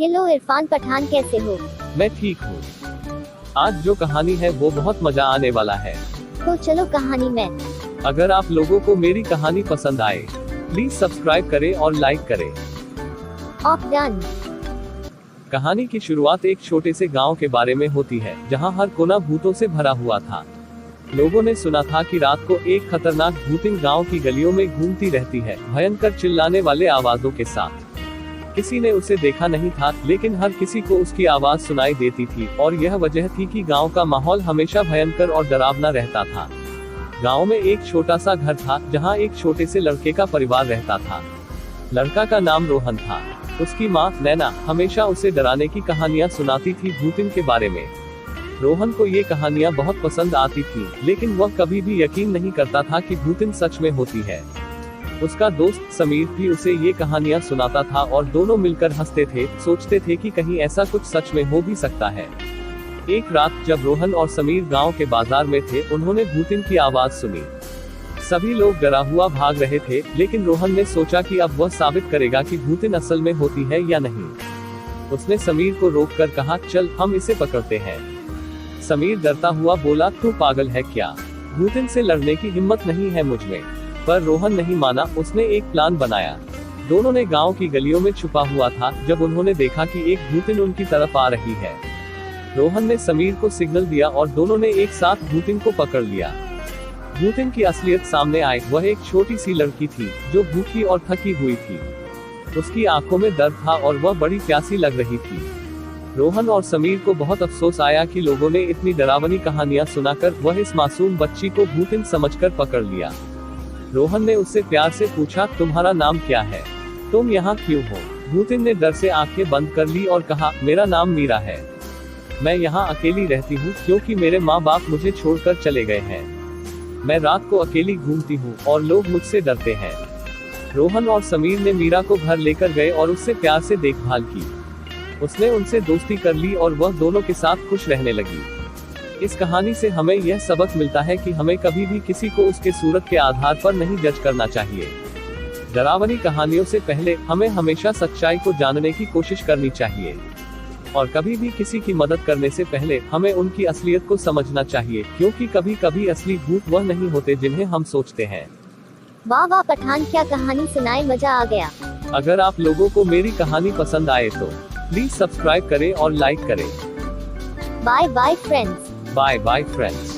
Hello Irfan Pathan, कैसे हो? मैं ठीक हूँ। आज जो कहानी है वो बहुत मजा आने वाला है। तो चलो कहानी में। अगर आप लोगों को मेरी कहानी पसंद आए, प्लीज सब्सक्राइब करें और लाइक करें। Of done. कहानी की शुरुआत एक छोटे से गांव के बारे में होती है, जहां हर कोना भूतों से भरा हुआ था। लोगों ने सुना था कि रात को एक खतरनाक भूतिन गांव की गलियों में घूमती रहती है, भयंकर चिल्लाने वाले आवाजों के साथ। किसी ने उसे देखा नहीं था, लेकिन हर किसी को उसकी आवाज सुनाई देती थी, और यह वजह थी कि गांव का माहौल हमेशा भयंकर और डरावना रहता था। गांव में एक छोटा सा घर था, जहां एक छोटे से लड़के का परिवार रहता था। लड़का का नाम रोहन था। उसकी माँ नैना हमेशा उसे डराने की कहानियां सुनाती थी भूतिन के बारे में। रोहन को ये कहानियां बहुत पसंद आती थी, लेकिन वह कभी भी यकीन नहीं करता था कि भूतिन सच में होती है। उसका दोस्त समीर भी उसे ये कहानियां सुनाता था, और दोनों मिलकर हंसते थे, सोचते थे कि कहीं ऐसा कुछ सच में हो भी सकता है। एक रात जब रोहन और समीर गांव के बाजार में थे, उन्होंने भूतिन की आवाज सुनी। सभी लोग डरा हुआ भाग रहे थे, लेकिन रोहन ने सोचा कि अब वह साबित करेगा कि भूतिन असल में होती है या नहीं। उसने समीर को रोककर कहा, चल हम इसे पकड़ते हैं। समीर डरता हुआ बोला, तू पागल है क्या? भूतिन से लड़ने की हिम्मत नहीं है मुझमें। पर रोहन नहीं माना। उसने एक प्लान बनाया। दोनों ने गांव की गलियों में छुपा हुआ था, जब उन्होंने देखा कि एक भूतिन उनकी तरफ आ रही है। रोहन ने समीर को सिग्नल दिया और दोनों ने एक साथ भूतिन को पकड़ लिया। भूतिन की असलियत सामने आई। वह एक छोटी सी लड़की थी, जो भूखी और थकी हुई थी। उसकी आंखों में दर्द था और वह बड़ी प्यासी लग रही थी। रोहन और समीर को बहुत अफसोस आया कि लोगों ने इतनी डरावनी कहानियां सुनाकर वह इस मासूम बच्ची को भूतिन समझकर पकड़ लिया। रोहन ने उससे प्यार से पूछा, तुम्हारा नाम क्या है? तुम यहाँ क्यों हो? भूतिन ने डर से आंखें बंद कर ली और कहा, मेरा नाम मीरा है। मैं यहाँ अकेली रहती हूँ, क्योंकि मेरे माँ बाप मुझे छोड़कर चले गए हैं। मैं रात को अकेली घूमती हूँ और लोग मुझसे डरते हैं। रोहन और समीर ने मीरा को घर लेकर गए और उससे प्यार से देखभाल की। उसने उनसे दोस्ती कर ली और वह दोनों के साथ खुश रहने लगी। इस कहानी से हमें यह सबक मिलता है कि हमें कभी भी किसी को उसके सूरत के आधार पर नहीं जज करना चाहिए। डरावनी कहानियों से पहले हमें हमेशा सच्चाई को जानने की कोशिश करनी चाहिए, और कभी भी किसी की मदद करने से पहले हमें उनकी असलियत को समझना चाहिए, क्योंकि कभी कभी असली भूत वह नहीं होते जिन्हें हम सोचते हैं। वाह वाह पठान, क्या कहानी सुनाए, मजा आ गया। अगर आप लोगों को मेरी कहानी पसंद आए तो प्लीज सब्सक्राइब करें और लाइक करें। Bye bye friends. Bye bye friends.